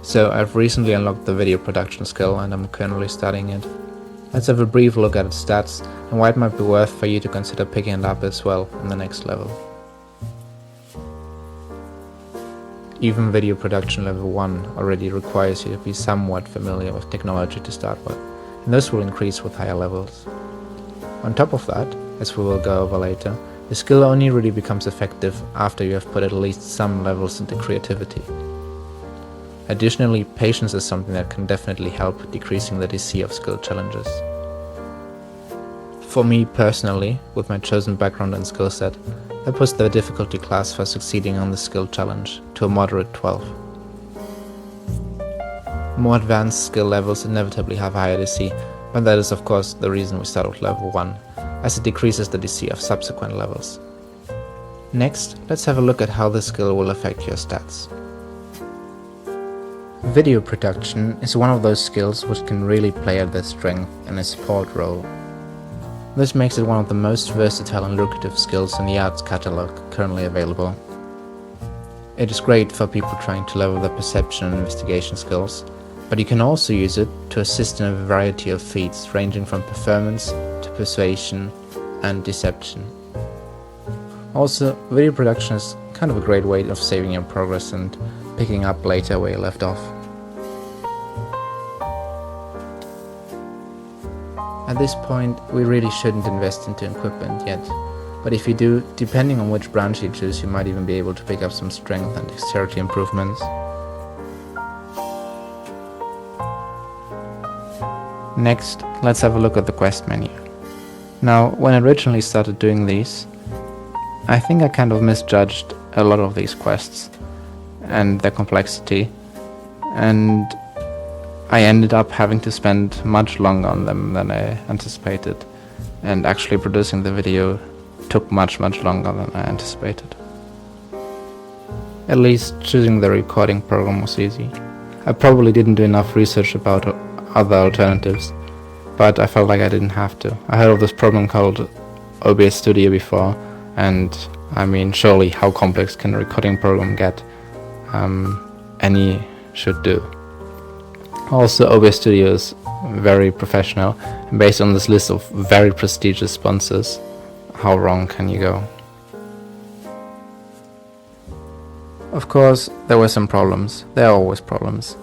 So I've recently unlocked the video production skill and I'm currently studying it. Let's have a brief look at its stats and why it might be worth for you to consider picking it up as well in the next level. Even video production level 1 already requires you to be somewhat familiar with technology to start with, and this will increase with higher levels. On top of that, as we will go over later, the skill only really becomes effective after you have put at least some levels into creativity. Additionally, patience is something that can definitely help decreasing the DC of skill challenges. For me personally, with my chosen background and skill set, I pushed the difficulty class for succeeding on the skill challenge to a moderate 12. More advanced skill levels inevitably have higher DC, but that is of course the reason we start with level 1, as it decreases the DC of subsequent levels. Next, let's have a look at how the skill will affect your stats. Video production is one of those skills which can really play at their strength in a support role. This makes it one of the most versatile and lucrative skills in the arts catalog currently available. It is great for people trying to level their perception and investigation skills, but you can also use it to assist in a variety of feats ranging from performance to persuasion and deception. Also, video production is kind of a great way of saving your progress and picking up later where you left off. At this point, we really shouldn't invest into equipment yet, but if you do, depending on which branch you choose, you might even be able to pick up some strength and dexterity improvements. Next, let's have a look at the quest menu. Now, when I originally started doing these, I think I kind of misjudged a lot of these quests and their complexity, and I ended up having to spend much longer on them than I anticipated, and actually producing the video took much longer than I anticipated. At least choosing the recording program was easy. I probably didn't do enough research about other alternatives, but I felt like I didn't have to. I heard of this program called OBS Studio before, and I mean, surely how complex can a recording program get? Any should do. Also, OBS Studio is very professional, and based on this list of very prestigious sponsors, how wrong can you go? Of course, there were some problems. There are always problems.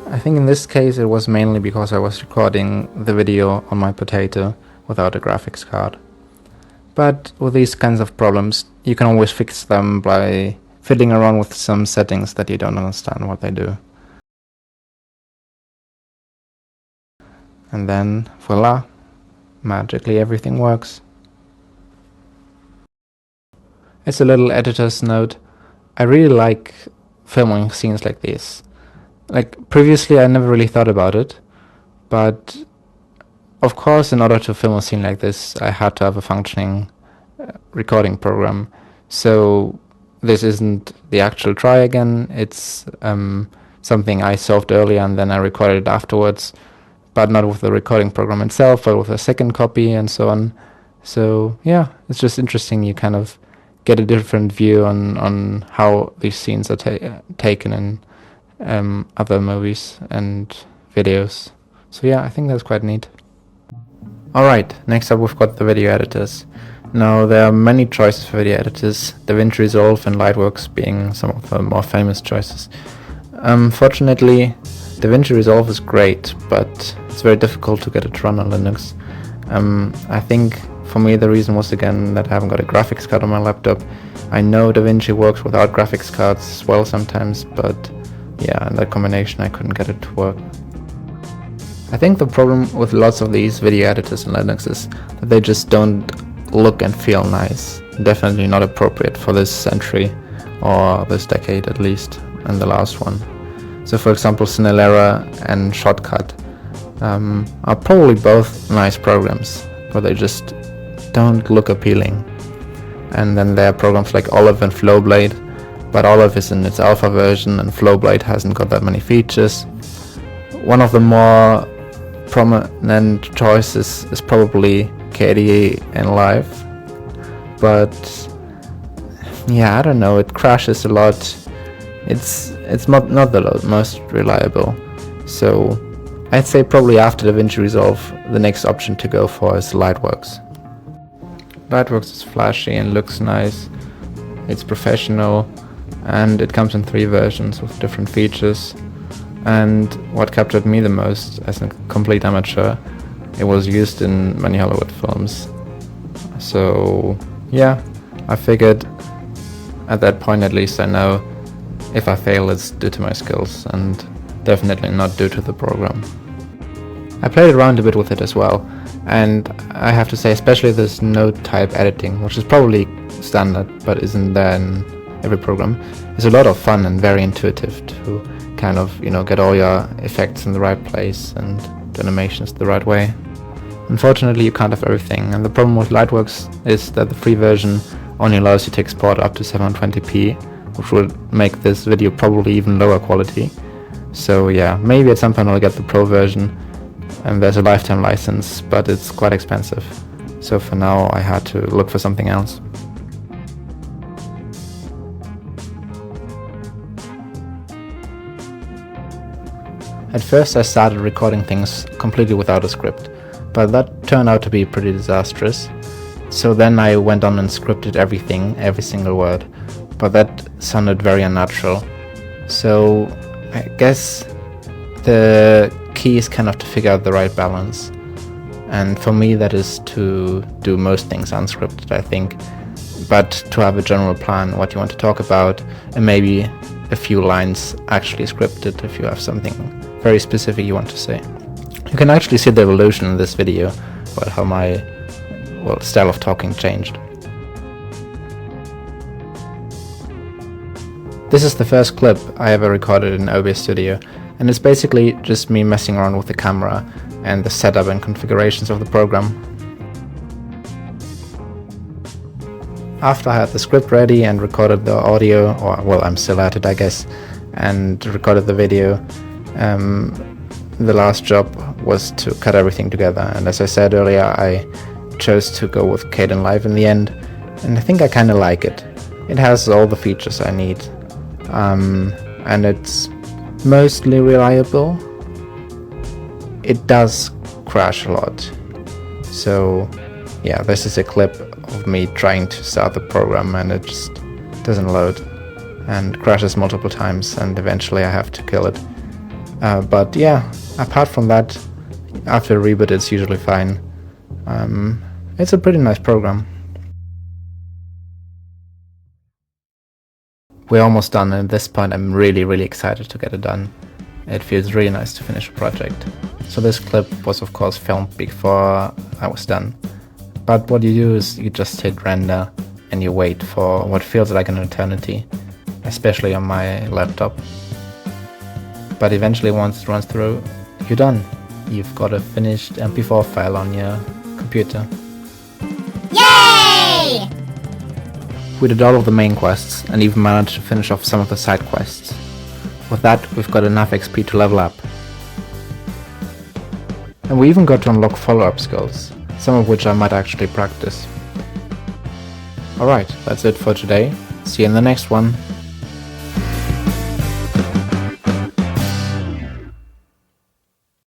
I think in this case it was mainly because I was recording the video on my Potato without a graphics card. But with these kinds of problems, you can always fix them by fiddling around with some settings that you don't understand what they do. And then, voila, magically everything works. As a little editor's note, I really like filming scenes like this. Like, previously I never really thought about it, but of course in order to film a scene like this I had to have a functioning recording program. So this isn't the actual try again, it's something I solved earlier and then I recorded it afterwards, but not with the recording program itself, but with a second copy and so on. So yeah, it's just interesting, you kind of get a different view on how these scenes are taken in other movies and videos. So yeah, I think that's quite neat. Alright, next up we've got the video editors. Now there are many choices for video editors, DaVinci Resolve and Lightworks being some of the more famous choices. Fortunately, DaVinci Resolve is great, but it's very difficult to get it to run on Linux. I think for me the reason was again that I haven't got a graphics card on my laptop. I know DaVinci works without graphics cards as well sometimes, but yeah, in that combination I couldn't get it to work. I think the problem with lots of these video editors in Linux is that they just don't look and feel nice. Definitely not appropriate for this century, or this decade at least, and the last one. So for example, Cinelera and Shotcut are probably both nice programs, but they just don't look appealing. And then there are programs like Olive and Flowblade, but Olive is in its alpha version and Flowblade hasn't got that many features. One of the more prominent choices is probably KDE and Live, but yeah, I don't know, it crashes a lot. It's it's not the most reliable. So I'd say probably after DaVinci Resolve, the next option to go for is Lightworks. Lightworks is flashy and looks nice. It's professional, and it comes in 3 versions with different features. And what captured me the most as a complete amateur, it was used in many Hollywood films. So yeah, I figured at that point at least I know if I fail it's due to my skills and definitely not due to the program. I played around a bit with it as well, and I have to say especially this node type editing, which is probably standard but isn't there in every program, is a lot of fun and very intuitive to kind of, get all your effects in the right place and the animations the right way. Unfortunately you can't have everything, and the problem with Lightworks is that the free version only allows you to export up to 720p, which would make this video probably even lower quality. So yeah, maybe at some point I'll get the pro version, and there's a lifetime license, but it's quite expensive. So for now I had to look for something else. At first I started recording things completely without a script, but that turned out to be pretty disastrous. So then I went on and scripted everything, every single word, but that sounded very unnatural. So I guess the key is kind of to figure out the right balance. And for me that is to do most things unscripted, I think, but to have a general plan, what you want to talk about, and maybe a few lines actually scripted if you have something very specific you want to say. You can actually see the evolution in this video about how my style of talking changed. This is the first clip I ever recorded in OBS Studio, and it's basically just me messing around with the camera and the setup and configurations of the program. After I had the script ready and recorded the audio, or I'm still at it I guess, and recorded the video, the last job was to cut everything together, and as I said earlier, I chose to go with Kdenlive in the end, and I think I kinda like it. It has all the features I need, and it's mostly reliable. It does crash a lot. So yeah, this is a clip of me trying to start the program and it just doesn't load and crashes multiple times, and eventually I have to kill it. But yeah, apart from that, after a reboot it's usually fine. It's a pretty nice program. We're almost done, and at this point I'm really excited to get it done. It feels really nice to finish a project. So this clip was of course filmed before I was done. But what you do is you just hit render and you wait for what feels like an eternity, especially on my laptop. But eventually once it runs through, you're done. You've got a finished MP4 file on your computer. Yay! We did all of the main quests and even managed to finish off some of the side quests. With that, we've got enough XP to level up. And we even got to unlock follow-up skills, some of which I might actually practice. Alright, that's it for today. See you in the next one.